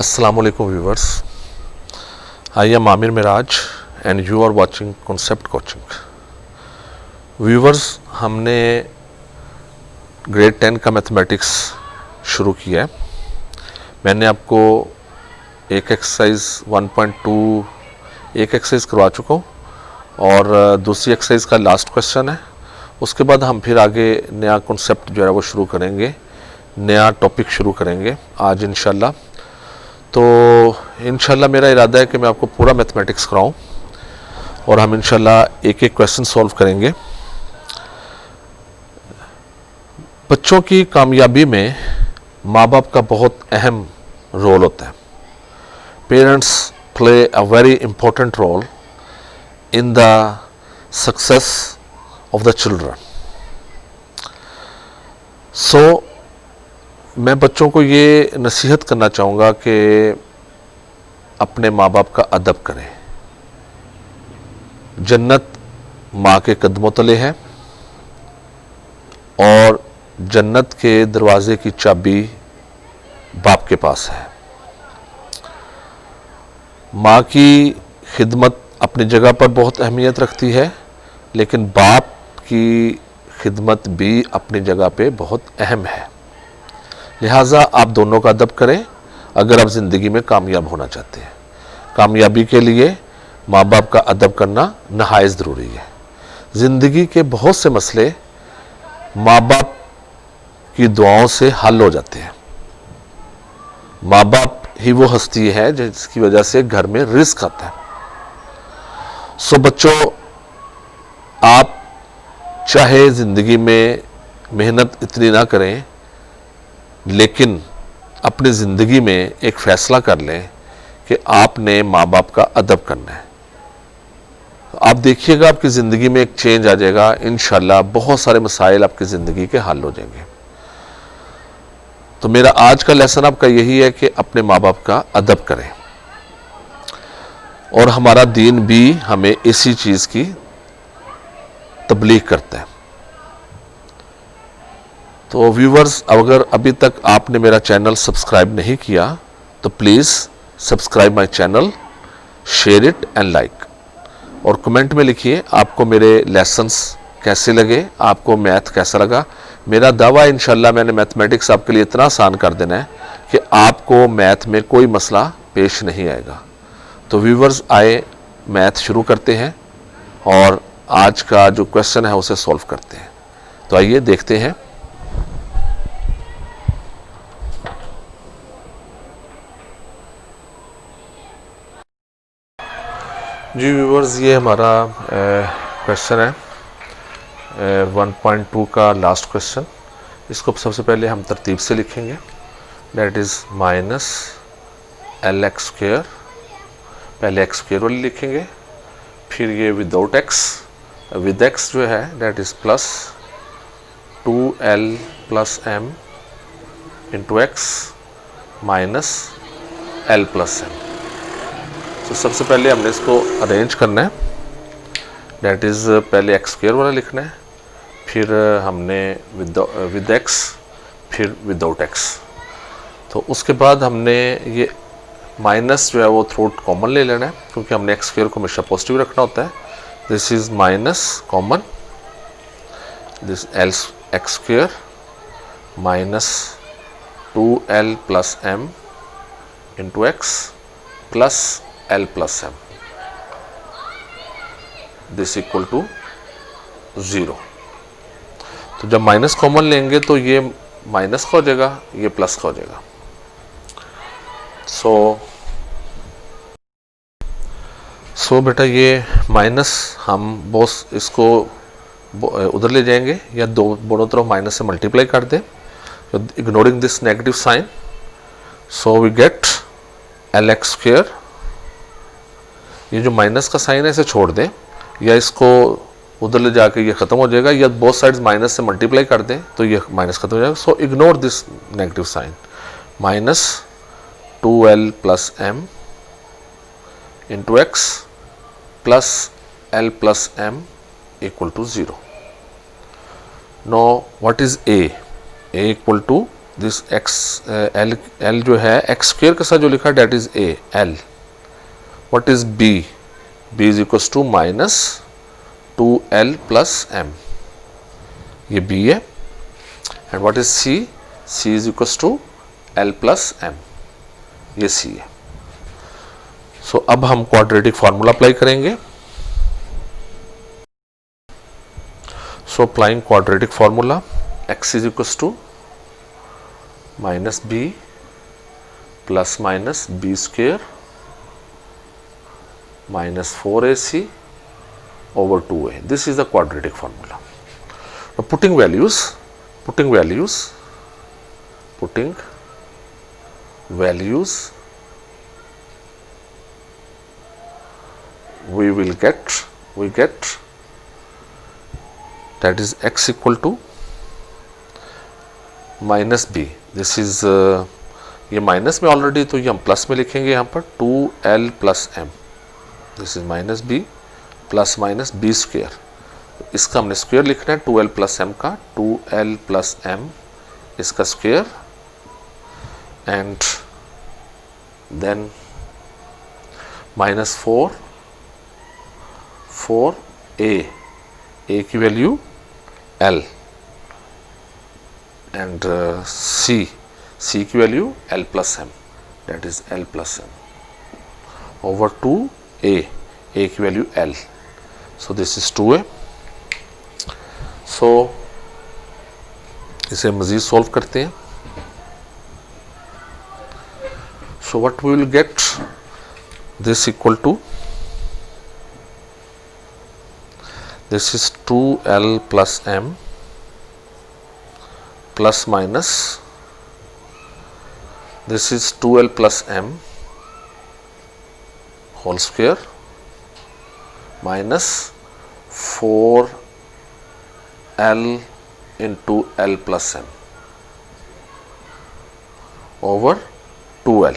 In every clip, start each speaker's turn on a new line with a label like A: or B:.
A: Assalamualaikum viewers. I am Amir Miraj and you are watching Concept Coaching. Viewers, हमने grade 10 का mathematics शुरू किया है. मैंने आपको एक एक्सरसाइज 1.2 एक एक्सरसाइज करवा चुका हूँ और दूसरी एक्सरसाइज का लास्ट क्वेश्चन है. उसके बाद हम फिर आगे नया कॉन्सेप्ट जो है वो शुरू करेंगे, नया टॉपिक शुरू करेंगे आज इंशाल्लाह. तो इंशाल्लाह मेरा इरादा है कि मैं आपको पूरा मैथमेटिक्स कराऊं और हम इंशाल्लाह एक एक क्वेश्चन सॉल्व करेंगे. बच्चों की कामयाबी में माँ बाप का बहुत अहम रोल होता है. Parents play a very important role in the success of the children. So मैं बच्चों को ये नसीहत करना चाहूँगा कि अपने माँ बाप का अदब करें. जन्नत माँ के कदमों तले है और जन्नत के दरवाजे की चाबी बाप के पास है. माँ की खिदमत अपनी जगह पर बहुत अहमियत रखती है, लेकिन बाप की खिदमत भी अपनी जगह पे बहुत अहम है. लिहाजा आप दोनों का अदब करें अगर आप ज़िंदगी में कामयाब होना चाहते हैं. कामयाबी के लिए माँ बाप का अदब करना नहायत ज़रूरी है. ज़िंदगी के बहुत से मसले माँ बाप की दुआओं से हल हो जाते हैं. माँ बाप ही वो हस्ती है जिसकी वजह से घर में रिस्क आता है. सो बच्चों, आप चाहे ज़िंदगी में मेहनत इतनी ना करें, लेकिन अपनी ज़िंदगी में एक फ़ैसला कर लें कि आपने माँ बाप का अदब करना है. आप देखिएगा आपकी ज़िंदगी में एक चेंज आ जाएगा. इंशाल्लाह बहुत सारे मसाइल आपकी ज़िंदगी के हल हो जाएंगे. तो मेरा आज का लेसन आपका यही है कि अपने माँ बाप का अदब करें और हमारा दीन भी हमें इसी चीज़ की तबलीग करता है. तो व्यूवर्स, अगर अभी तक आपने मेरा चैनल सब्सक्राइब नहीं किया तो please subscribe my channel, share it and like, और कमेंट में लिखिए आपको मेरे लेसन्स कैसे लगे, आपको मैथ कैसा लगा. मेरा दावा है इंशाल्लाह मैंने मैथमेटिक्स आपके लिए इतना आसान कर देना है कि आपको मैथ में कोई मसला पेश नहीं आएगा. तो व्यूवर्स, आए मैथ शुरू करते हैं और आज का जो क्वेश्चन है उसे सॉल्व करते हैं. तो आइए देखते हैं. जी व्यूवर्स, ये हमारा क्वेश्चन है 1.2 का लास्ट क्वेश्चन. इसको सबसे पहले हम तरतीब से लिखेंगे. That is minus L x square. पहले एक्स स्क्वेयर वाली लिखेंगे, फिर ये विदाउट एक्स. विद एक्स जो है that is plus 2l plus m into x minus l plus m. तो सबसे पहले हमने इसको अरेंज करना है. डेट इज़ पहले एक्स स्क्वेयर वाला लिखना है, फिर हमने विद एक्स, फिर विदाउट एक्स. तो उसके बाद हमने ये माइनस जो है वो थ्रोट कॉमन ले लेना है, क्योंकि हमने एक्स स्क्वेयर को हमेशा पॉजिटिव रखना होता है. This is minus common, this l x square minus 2l plus m into x plus l plus m. This equal to 0. तो जब माइनस कॉमन लेंगे तो ये माइनस का हो जाएगा, ये प्लस का हो जाएगा. सो बेटा, ये माइनस हम बॉस इसको उधर ले जाएंगे या दोनों तरफ माइनस से मल्टीप्लाई कर दें, ignoring this negative sign. So we get l x square. ये जो माइनस का साइन है इसे छोड़ दें, या इसको उधर ले जाके ये ख़त्म हो जाएगा, या बोथ साइड्स माइनस से मल्टीप्लाई कर दें तो ये माइनस खत्म हो जाएगा. So ignore this negative sign. Minus 2l plus m into x plus l plus m equal to 0. No what is a? a equal to this x l जो है एक्स स्क्वेयर के साथ जो लिखा है that is a l. What is बी? B is equal to minus 2l plus m, ये B है. And what is c? C is equal to l plus m, ये सी है. सो अब हम क्वाड्रेटिक फार्मूला अप्लाई करेंगे. So applying quadratic formula, x is equal to minus b plus minus b square minus 4ac over 2a. This is the quadratic formula. Now putting values, we get that is x equal to minus b. This is ये minus में already, तो ये हम plus में लिखेंगे यहाँ पर 2l plus m. This is minus b plus minus b square. इसका हमने स्क्वेयर लिखना है 2l प्लस एम का, 2l प्लस एम इसका square. And then minus 4a की वैल्यू l एंड c की value l plus m, that is l plus m over 2a की value l. So this is 2a. So इसे मजीद solve करते हैं. So what we will get, this equal to this is 2l plus m plus minus this is 2l plus m whole square minus 4l into l plus m over 2l.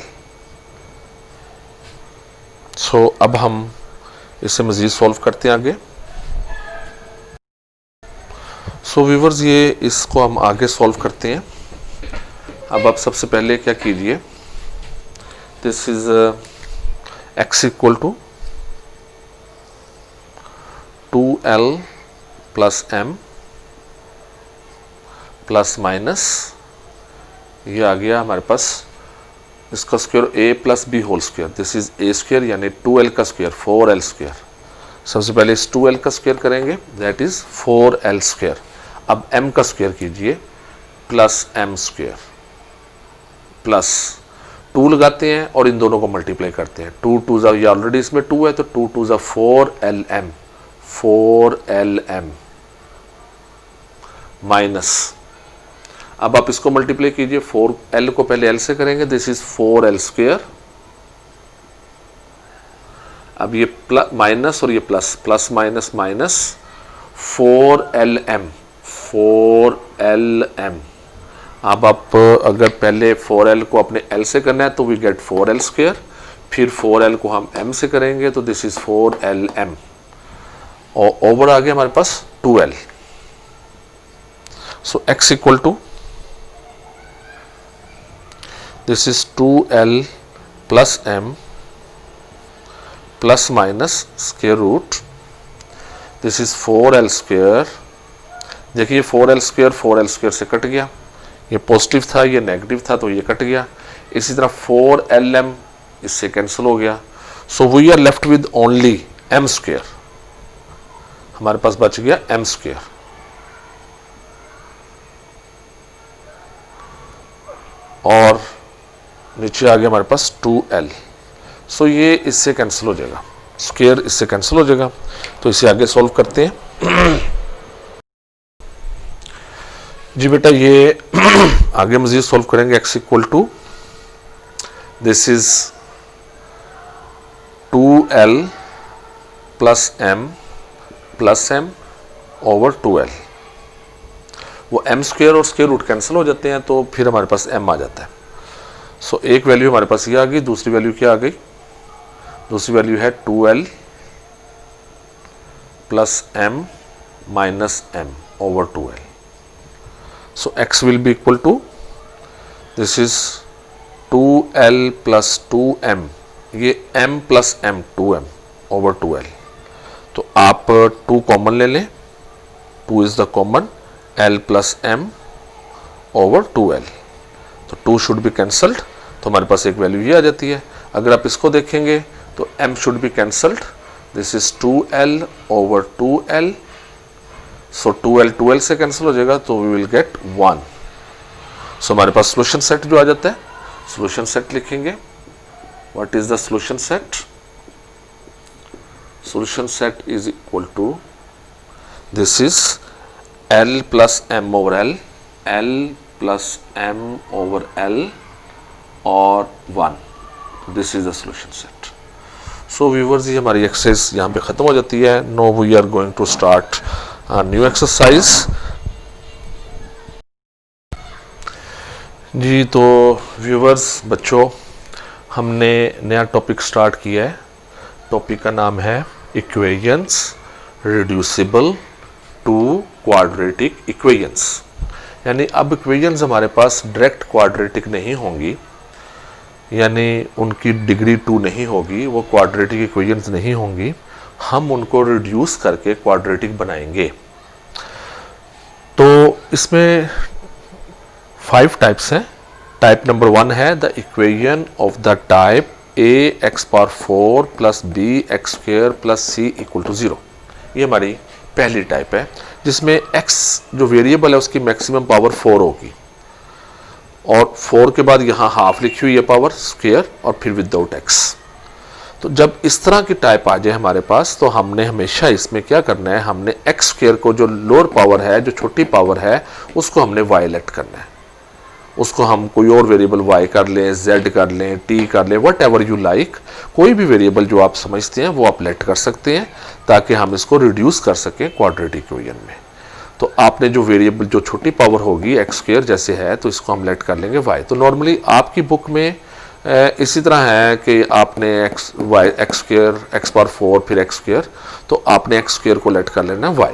A: सो अब हम इसे मजीद solve करते हैं आगे. सो viewers, ये इसको हम आगे सॉल्व करते हैं. अब आप सबसे पहले क्या कीजिए, this is x equal to 2l plus m plus minus ये आ गया हमारे पास इसका square a plus b whole square. This is a square यानी 2l का स्क्वायर 4l स्क्वायर. सबसे पहले इस 2l का स्क्वायर करेंगे, दैट इज 4l स्क्वायर. अब m का स्क्वायर कीजिए प्लस m स्क्वायर प्लस 2 लगाते हैं और इन दोनों को मल्टीप्लाई करते हैं. 2 2 जा, ये ऑलरेडी इसमें 2 है तो 2 2 जा 4lm माइनस, अब आप इसको मल्टीप्लाई कीजिए. 4l को पहले l से करेंगे, दिस इज 4l स्क्वायर. अब ये प्लस माइनस और ये plus, plus minus minus 4lm. अब आप अगर पहले 4l को अपने l से करना है तो वी गेट 4l स्क्वायर, फिर 4l को हम m से करेंगे तो दिस इज 4lm और ओवर आ गया हमारे पास 2l. So x equal to this is 2l plus m plus minus square root this is 4l square. देखिए 4l स्क्वायर से कट गया, ये पॉजिटिव था ये नेगेटिव था तो ये कट गया. इसी तरह 4lm इससे कैंसिल हो गया. So we are left with only m square. हमारे पास बच गया m स्क्वायर. और नीचे आ गया हमारे पास 2l. सो ये इससे कैंसिल हो जाएगा, स्क्वायर इससे कैंसिल हो जाएगा. तो इसे आगे सॉल्व करते हैं. जी बेटा, ये आगे मजीद सॉल्व करेंगे. x equal to this is 2l plus m over 2l. वो m स्क्वायर और स्क्वायर रूट कैंसिल हो जाते हैं तो फिर हमारे पास m आ जाता है. सो एक वैल्यू हमारे पास ये आ गई, दूसरी वैल्यू क्या आ गई, दूसरी वैल्यू है 2l plus m minus m over 2l. So x will be equal to this is 2l plus 2m, ये m plus m 2m over 2l। तो आप 2 कॉमन ले लें, 2 is the common, l plus m over 2l। तो 2 should be cancelled, तो हमारे पास एक value ये आ जाती है। अगर आप इसको देखेंगे तो m should be cancelled, this is 2l over 2l, so 2l 2l से कैंसिल हो जाएगा, तो वी विल गेट 1। सो हमारे पास सोल्यूशन सेट जो आ जाता है, सोल्यूशन सेट लिखेंगे। What is the solution set? Solution set is equal to, this is l plus m over l, l plus m over l और 1। This is the solution set. So viewers, ये हमारी exercise यहाँ पे खत्म हो जाती है। Now we are going to start new exercise. जी, तो व्यूअर्स, बच्चों, हमने नया टॉपिक स्टार्ट किया है। टॉपिक का नाम है equations reducible to quadratic equations. यानी अब इक्वेशंस हमारे पास डायरेक्ट क्वाड्रेटिक नहीं होंगी, यानी उनकी डिग्री 2 नहीं होगी, वो क्वाड्रेटिक इक्वेशंस नहीं होंगी, हम उनको रिड्यूस करके क्वाड्रेटिक बनाएंगे। तो इसमें 5 टाइप्स हैं। टाइप नंबर 1 है the equation of the type ax⁴ plus bx² plus c equal to 0। ये हमारी पहली टाइप है, जिसमें x जो वेरिएबल है उसकी मैक्सिमम पावर 4 होगी, और 4 के बाद यहाँ हाफ लिखी हुई है पावर स्क्वायर, और फिर विदाउट x। तो जब इस तरह की टाइप आ जाए हमारे पास, तो हमने हमेशा इसमें क्या करना है, हमने x² को, जो लोअर पावर है, जो छोटी पावर है, उसको हमने y लेट करना है। उसको हम कोई और वेरिएबल y कर लें, z कर लें, t कर लें, वट एवर यू लाइक, कोई भी वेरिएबल जो आप समझते हैं वो आप लेट कर सकते हैं, ताकि हम इसको रिड्यूस कर सकें क्वाड्रेटिक इक्वेशन में। तो आपने जो वेरिएबल, जो छोटी पावर होगी x² जैसे है, तो इसको हम लेट कर लेंगे y। तो नॉर्मली आपकी बुक में इसी तरह है कि आपने x² x⁴ फिर x², तो आपने x² को लेट कर लेना y।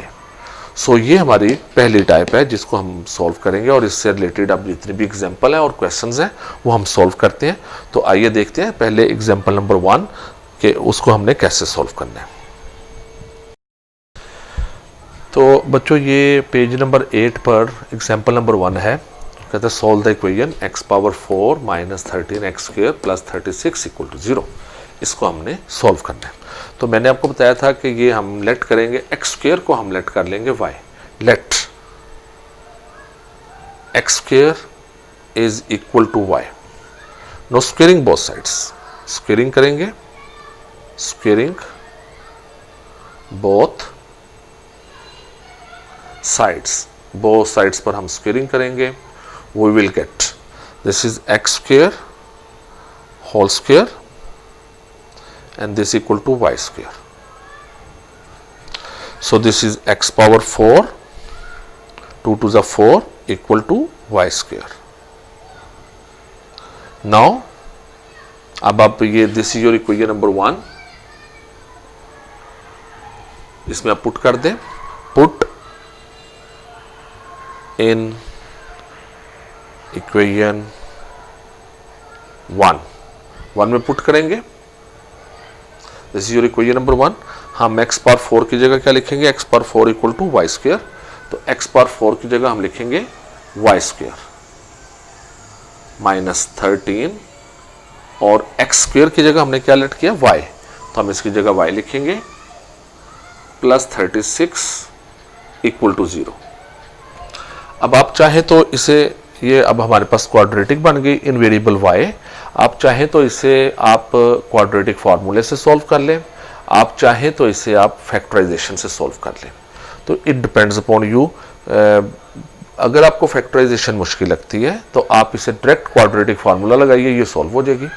A: सो ये हमारी पहली टाइप है, जिसको हम सॉल्व करेंगे, और इससे रिलेटेड अब जितने भी एग्जांपल हैं और क्वेश्चंस हैं वो हम सॉल्व करते हैं। तो आइए देखते हैं पहले एग्जांपल नंबर 1 कि उसको हमने कैसे सॉल्व करना है। तो बच्चों, ये पेज नंबर 8 पर एग्जांपल नंबर 1 है। कहते हैं solve the equation x⁴ minus 13x² plus 36 equal to 0। इसको हमने सॉल्व करना है। तो मैंने आपको बताया था कि ये हम लेट करेंगे, x² को हम लेट कर लेंगे y। Let x² is equal to y। Now squaring both sides, squaring करेंगे, squaring both sides, both sides पर हम स्क्वेयरिंग करेंगे। we will get, this is x² whole square and this equal to y². So this is x⁴, 2 to the 4 equal to y². Now अब आप ये, this is your equation number 1, इसमें आप put कर दें, पुट इन इक्वेशन 1 में put करेंगे। This is your equation number 1। हम x⁴ की जगह क्या लिखेंगे, x⁴ इक्वल टू y²। तो x⁴ की जगह हम लिखेंगे y² माइनस 13, और x² की जगह हमने क्या लेट किया, y। तो हम इसकी जगह y लिखेंगे प्लस 36 इक्वल टू 0। अब आप चाहे तो इसे, ये अब हमारे पास क्वाड्रेटिक बन गई इन वेरिएबल y। आप चाहें तो इसे आप क्वाड्रेटिक फार्मूले से सॉल्व कर लें, आप चाहें तो इसे आप फैक्टराइजेशन से सॉल्व कर लें। तो इट डिपेंड्स अपॉन यू। अगर आपको फैक्टराइजेशन मुश्किल लगती है तो आप इसे डायरेक्ट क्वाड्रेटिक फार्मूला लगाइए, ये सॉल्व हो जाएगी।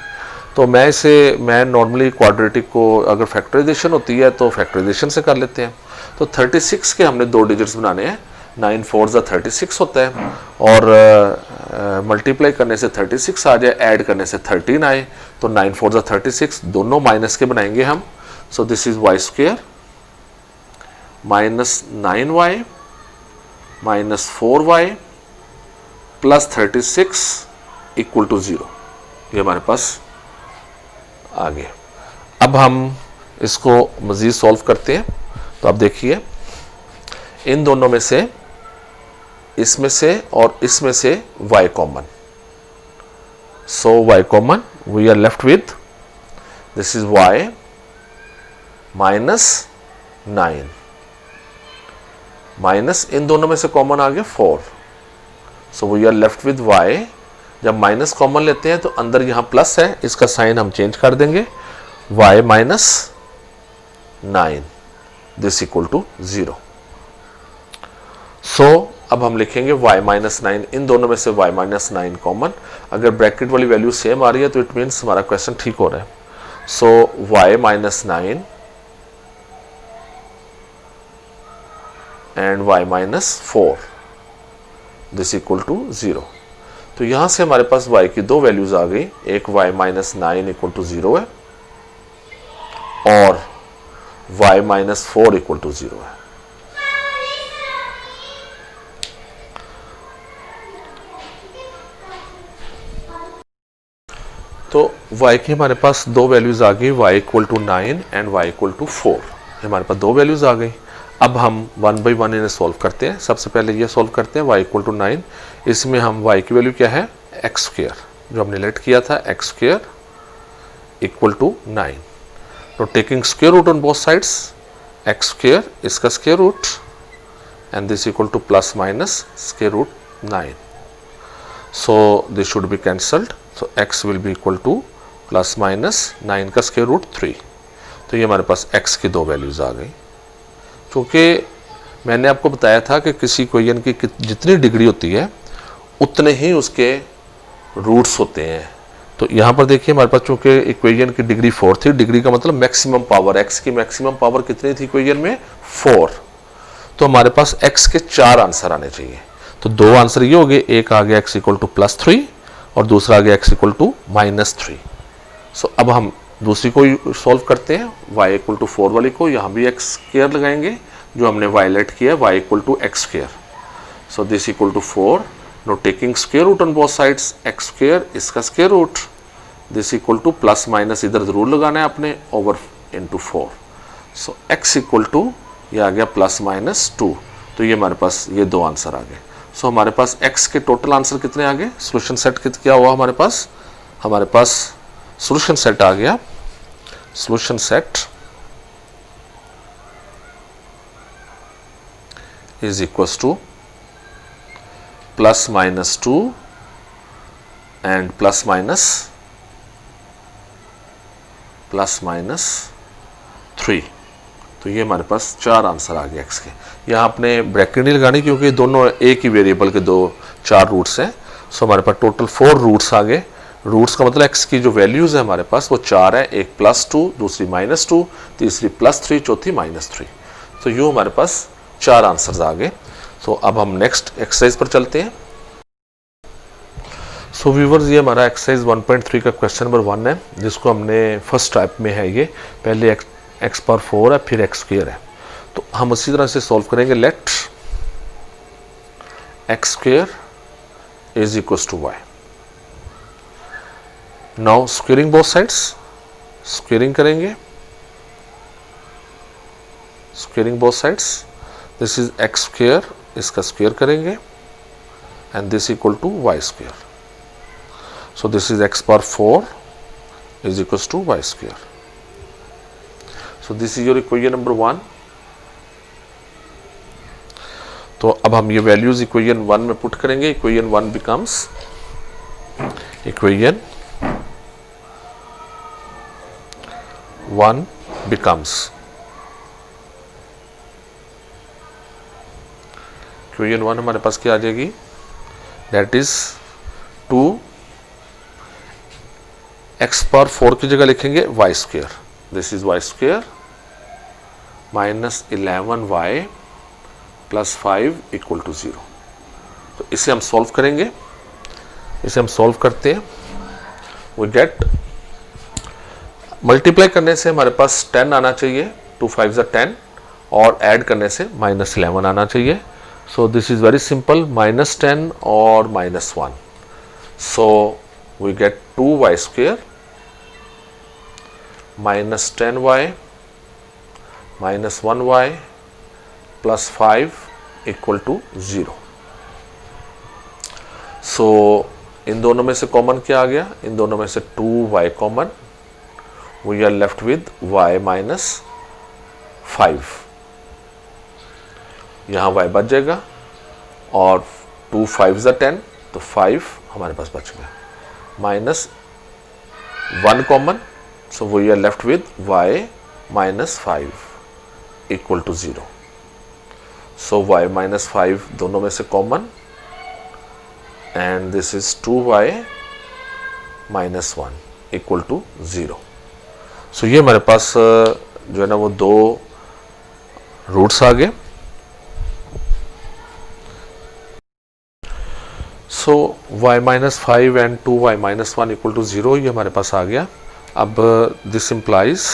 A: तो मैं नॉर्मली क्वाड्रेटिक को, अगर फैक्टराइजेशन होती है तो फैक्टराइजेशन से कर लेते हैं। तो 36 के हमने 2 डिजिट्स बनाने हैं, 9 4 36 होता है, और मल्टीप्लाई करने से 36 आ जाए, ऐड करने से 13 आए, तो 9 4 36, दोनों माइनस के बनाएंगे हम। So this is y² minus 9y minus 4y plus 36 equal to 0, ये हमारे पास आ गया। अब हम इसको मज़ीद सॉल्व करते हैं। तो आप देखिए, इन दोनों में से, इसमें से और इसमें से y common, so y common, we are left with this is y minus 9, minus इन दोनों में से कॉमन आ गया 4, so we are left with y। जब माइनस कॉमन लेते हैं तो अंदर यहां प्लस है, इसका साइन हम चेंज कर देंगे, y minus 9 this equal to 0। So अब हम लिखेंगे y माइनस 9, इन दोनों में से y माइनस 9 कॉमन। अगर ब्रैकेट वाली वैल्यू सेम आ रही है तो इट मीन्स हमारा क्वेश्चन ठीक हो रहा है। So y minus 9 and y minus 4 this equal to 0। तो यहां से हमारे पास y की दो वैल्यूज आ गई, एक y माइनस 9 इक्वल टू 0 है और y माइनस 4 इक्वल टू 0 है। तो y की हमारे पास दो वैल्यूज आ गई, y equal to 9 and y equal to 4, हमारे पास दो वैल्यूज आ गई। अब हम वन बाई वन इन्हें सॉल्व करते हैं। सबसे पहले ये सॉल्व करते हैं y इक्वल टू 9, इसमें हम y की वैल्यू क्या है, एक्स स्क्वेयर, जो हमने लेट किया था, एक्स स्क्वेयर इक्वल टू 9। तो taking square root on both sides, x square इसका square root and this equal to plus minus square root 9, so this should be cancelled. So x will be equal to plus minus 9 का square root 3। तो ये हमारे पास x की दो values आ गई। क्योंकि मैंने आपको बताया था कि किसी इक्वेशन की जितनी डिग्री होती है उतने ही उसके रूट्स होते हैं। तो यहाँ पर देखिए हमारे पास चूंकि इक्वेशन की डिग्री 4 थी, डिग्री का मतलब मैक्सिमम पावर, x की मैक्सिमम पावर कितनी थी इक्वेशन में, 4। तो हमारे पास x के 4 आंसर आने चाहिए। तो दो आंसर ये हो गए, एक आ गया x इक्वल टू प्लस 3 और दूसरा आ गया x इक्वल टू माइनस 3। सो अब हम दूसरी को सॉल्व करते हैं, y इक्वल टू 4 वाली को, यहाँ भी x स्क्वायर लगाएंगे, जो हमने y लेट किया, y equal to x square. So this equal to 4, now taking square root on both sides, x square इसका square root, this equal to plus minus इधर जरूर लगाना है आपने, over into 4। So x equal to ये आ गया plus minus 2। तो ये हमारे पास ये दो आंसर आ गए। सो हमारे पास x के टोटल आंसर कितने आ गए, सोल्यूशन सेट क्या हुआ हमारे पास सोल्यूशन सेट आ गया, solution set is equals to plus minus 2 and plus minus 3। तो ये हमारे पास 4 आंसर आ गए x के। यहाँ आपने ब्रैकेट नहीं लगानी क्योंकि दोनों एक ही वेरिएबल के 4 रूट्स हैं। सो हमारे पास टोटल 4 रूट्स आ गए। रूट्स का मतलब x की जो वैल्यूज़ है हमारे पास वो 4 है, एक प्लस 2, दूसरी माइनस 2, तीसरी प्लस 3, चौथी माइनस 3। तो यूँ हमारे पास 4 आंसर्स आ गए। तो अब हम नेक्स्ट एक्सरसाइज पर चलते हैं। सो व्यूवर्स, ये हमारा एक्सरसाइज 1.3 का क्वेश्चन नंबर 1 है, जिसको हमने फर्स्ट टाइप में है, ये पहले x पावर 4 है, फिर x स्क्वायर है। तो हम उसी तरह से सॉल्व करेंगे। Let x square is equals to y। Now squaring both sides, squaring करेंगे, squaring both sides, this is x square, इसका स्क्वायर करेंगे and this equal to y square. So this is x power 4 is equals to y square. So this is your equation number 1। तो अब हम ये values equation 1 में put करेंगे। Equation 1 becomes equation 1 हमारे पास क्या आ जाएगी, दैट इज 2 x पावर 4 की जगह लिखेंगे y square, this is y square minus 11y plus 5 equal to 0। तो इसे हम सॉल्व करेंगे। इसे हम सॉल्व करते हैं, वी गेट, मल्टीप्लाई करने से हमारे पास 10 आना चाहिए, 2 5 10, और ऐड करने से माइनस 11 आना चाहिए। सो this is very simple, minus 10 और minus 1। So we get 2y square minus 10y minus 1y plus 5 equal to 0. So इन दोनों में से कॉमन क्या आ गया? इन दोनों में से 2y common, we are left with y minus 5. यहाँ y बच जाएगा और 2 5 ज़ा 10, तो 5 हमारे पास बच गया. Minus 1 common, so we are left with y minus 5 equal to 0. So y minus 5 दोनों में से common, and this is 2y minus 1 equal to 0. So ये हमारे पास जो है ना वो दो रूट्स आ गए. So y minus 5 and 2y minus 1 equal to 0 ये हमारे पास आ गया. अब दिस इम्प्लाइज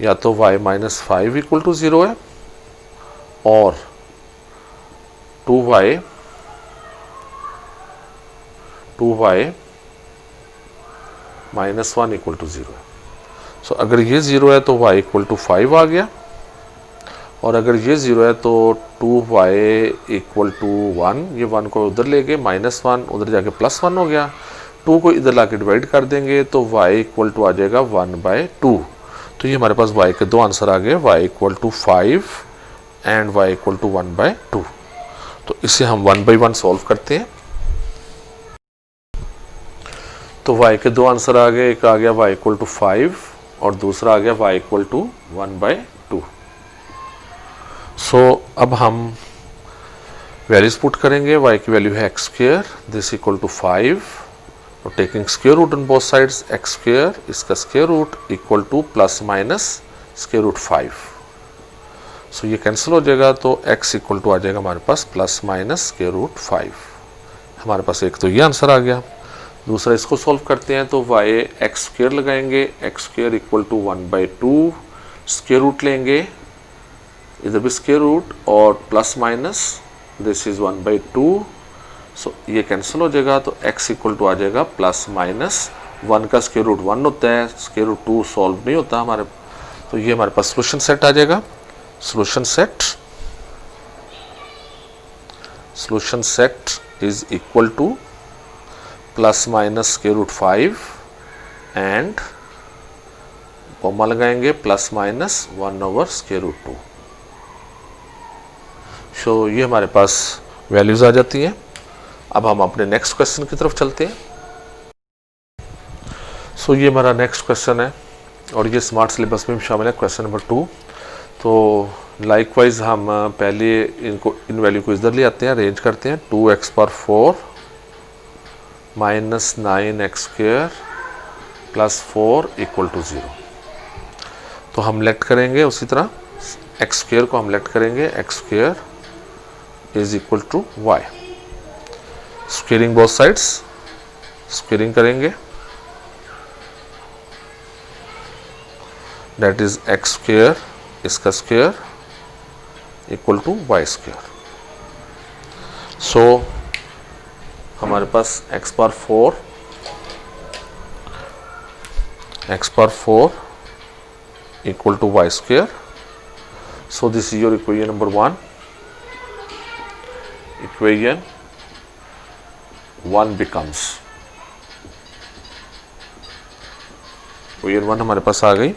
A: या तो y माइनस 5 इक्वल टू 0 है और 2y माइनस 1 इक्वल टू 0 है. सो अगर ये 0 है तो y इक्वल टू 5 आ गया, और अगर ये 0 है तो 2y इक्वल टू 1, ये 1 को उधर ले गए, माइनस 1 उधर जाके प्लस 1 हो गया. 2 को इधर लाके डिवाइड कर देंगे तो y इक्वल टू आ जाएगा 1/2. तो ये हमारे पास y के दो आंसर आ गए, y equal to 5 and y equal to 1/2. तो इसे हम 1/1 सॉल्व करते हैं. तो y के दो आंसर आ गए, एक आ गया y इक्वल टू 5 और दूसरा आ गया y इक्वल टू 1/2. सो अब हम वैल्यूज पुट करेंगे. y की वैल्यू है x square, this equal to 5, और taking square root on both sides, x square इसका square root equal to plus minus square root 5. So ये कैंसिल हो जाएगा, तो x इक्वल टू आ जाएगा हमारे पास प्लस माइनस स्क्वायर रूट 5. हमारे पास एक तो ये आंसर आ गया. दूसरा इसको सॉल्व करते हैं, तो y x स्क्वायर लगाएंगे, x square equal to 1/2, square root लेंगे, इधर भी स्क्वायर रूट और plus minus, this is 1/2. So ये कैंसिल हो जाएगा, तो x इक्वल टू आ जाएगा प्लस माइनस 1 का स्क्वायर रूट 1 होता है, स्क्वायर रूट 2 सॉल्व नहीं होता हमारे. तो ये हमारे पास सोल्यूशन सेट आ जाएगा. Solution set is equal to plus minus square root 5 and comma लगाएंगे प्लस माइनस 1/√2. सो ये हमारे पास वैल्यूज आ जाती हैं. अब हम अपने नेक्स्ट क्वेश्चन की तरफ चलते हैं. सो ये हमारा नेक्स्ट क्वेश्चन है और ये स्मार्ट सिलेबस में शामिल है, क्वेश्चन नंबर 2. तो लाइकवाइज हम पहले इन वैल्यू को इधर ले आते हैं, अरेंज करते हैं. 2x⁴ minus 9x² plus 4 equal to 0. तो हम लेट करेंगे उसी तरह, x² को हम लेट करेंगे, x² is equal to y. Squaring both sides, squaring करेंगे, दैट इज x² इसका square equal to y². So हमारे पास x⁴ equal to y². So this is your equation number 1. Equation 1 becomes, equation 1 हमारे पास आ गई.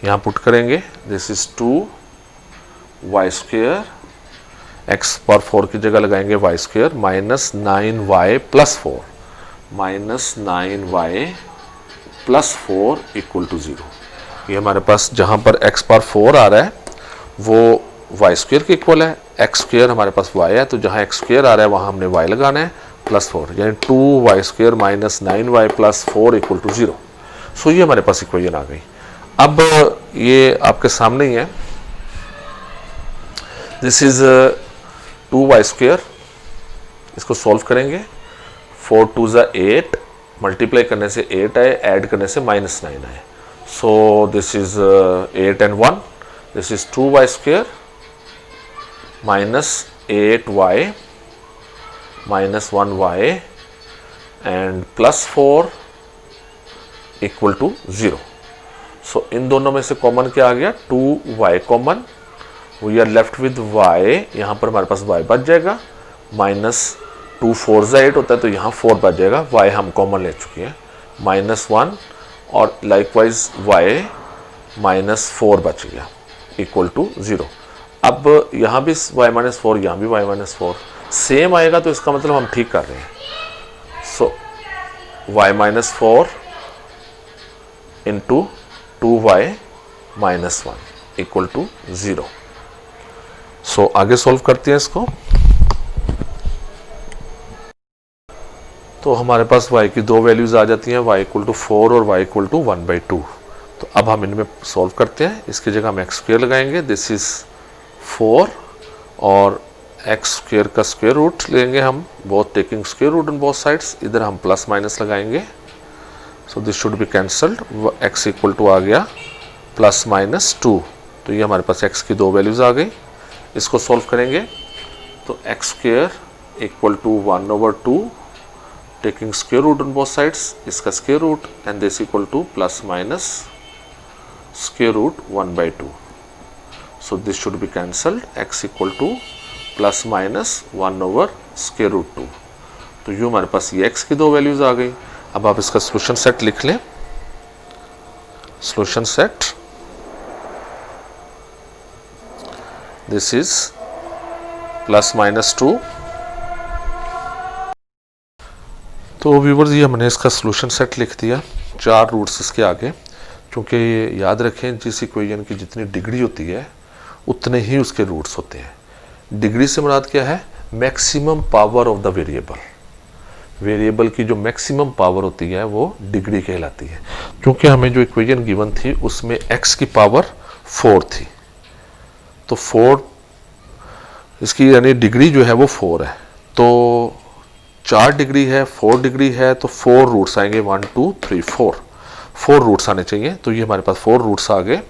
A: यहाँ put करेंगे, this is 2y², x⁴ की जगह लगाएंगे y² minus 9y plus 4, minus 9y plus 4 equal to 0. ये हमारे पास जहाँ पर x⁴ आ रहा है वो y² के इक्वल है, x² हमारे पास y है, तो जहाँ x² आ रहा है वहाँ हमने y लगाना है प्लस 4, यानी 2y² minus 9y plus 4 equal to 0. So ये हमारे पास इक्वेशन आ गई. अब ये आपके सामने ही है, दिस इज 2y², इसको सॉल्व करेंगे. 4 2 ज़ा 8, मल्टीप्लाई करने से 8 आए, ऐड करने से -9 आए. So this is 8 and 1, this is 2y² minus 8y minus 1y and +4 equal to 0। So इन दोनों में से कॉमन क्या आ गया, 2y common, we are left with y, यहाँ पर हमारे पास y बच जाएगा, -2 4 8 होता है तो यहाँ 4 बच जाएगा, y हम कॉमन ले चुके हैं, -1 और लाइकवाइज y -4 बच गया इक्वल टू 0। अब यहाँ भी y-4, यहाँ भी y-4 सेम आएगा तो इसका मतलब हम ठीक कर रहे हैं। So y-4 into 2y-1 equal to 0। So आगे सॉल्व करते हैं इसको। तो हमारे पास y की दो वैल्यूज आ जाती हैं, y इक्वल टू 4 और y इक्वल टू 1/2। तो अब हम इनमें सॉल्व करते हैं। इसकी जगह हम x² लगाएंगे, दिस इज 4 और x² का स्क्वायर रूट लेंगे हम, both taking square root on both sides. इधर हम प्लस माइनस लगाएंगे, so this should be cancelled. x equal to आ गया +-2, तो ये हमारे पास x की दो वैल्यूज आ गई। इसको सॉल्व करेंगे तो x² equal to 1/2 taking square root on both sides, इसका square root and this equal to +- square root 1/2। So this should be cancelled, x equal to +-1/square root 2। तो यूँ हमारे पास ये x की दो वैल्यूज आ गई। अब आप इसका सोल्यूशन सेट लिख लें। Solution set, this is +-2। तो व्यूअर्स ये हमने इसका सोल्यूशन सेट लिख दिया, 4 रूट्स इसके आगे। क्योंकि याद रखें जिस इक्वेशन की जितनी डिग्री होती है उतने ही उसके रूट्स होते हैं। डिग्री से मुराद क्या है, maximum power of the variable. Variable की जो मैक्सिमम पावर होती है वो डिग्री कहलाती है। क्योंकि हमें जो इक्वेशन गिवन थी उसमें x की पावर 4 थी, तो 4 इसकी यानी डिग्री जो है वो 4 है। तो 4 डिग्री है, 4 डिग्री है, तो 4 रूट्स आएंगे, 1 2 3 4 रूट्स आने चाहिए। तो ये हमारे पास 4 रूट्स आ गए।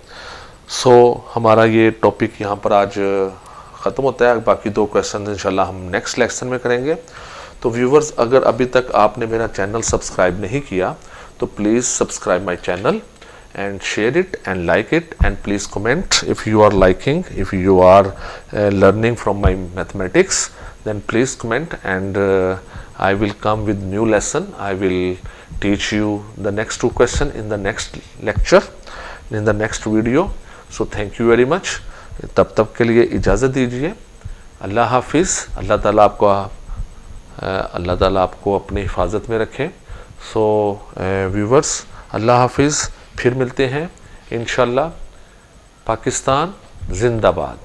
A: सो हमारा ये टॉपिक यहाँ पर आज ख़त्म होता है। बाकी 2 क्वेश्चन इंशाल्लाह हम नेक्स्ट लेक्चर में करेंगे। तो व्यूवर्स, अगर अभी तक आपने मेरा चैनल सब्सक्राइब नहीं किया तो please subscribe my channel and share it and like it, and please comment if you are liking, if you are learning from my mathematics, then please comment, and I will come with new lesson. I will teach you the next 2 questions in the next lecture, in the next video. So thank you very much. तब तक के लिए इजाज़त दीजिए। अल्लाह हाफिज़। अल्लाह ताला आपको अपनी हिफाजत में रखे। सो व्यूवर्स, अल्लाह हाफिज़। फिर मिलते हैं इंशाल्लाह। पाकिस्तान जिंदाबाद।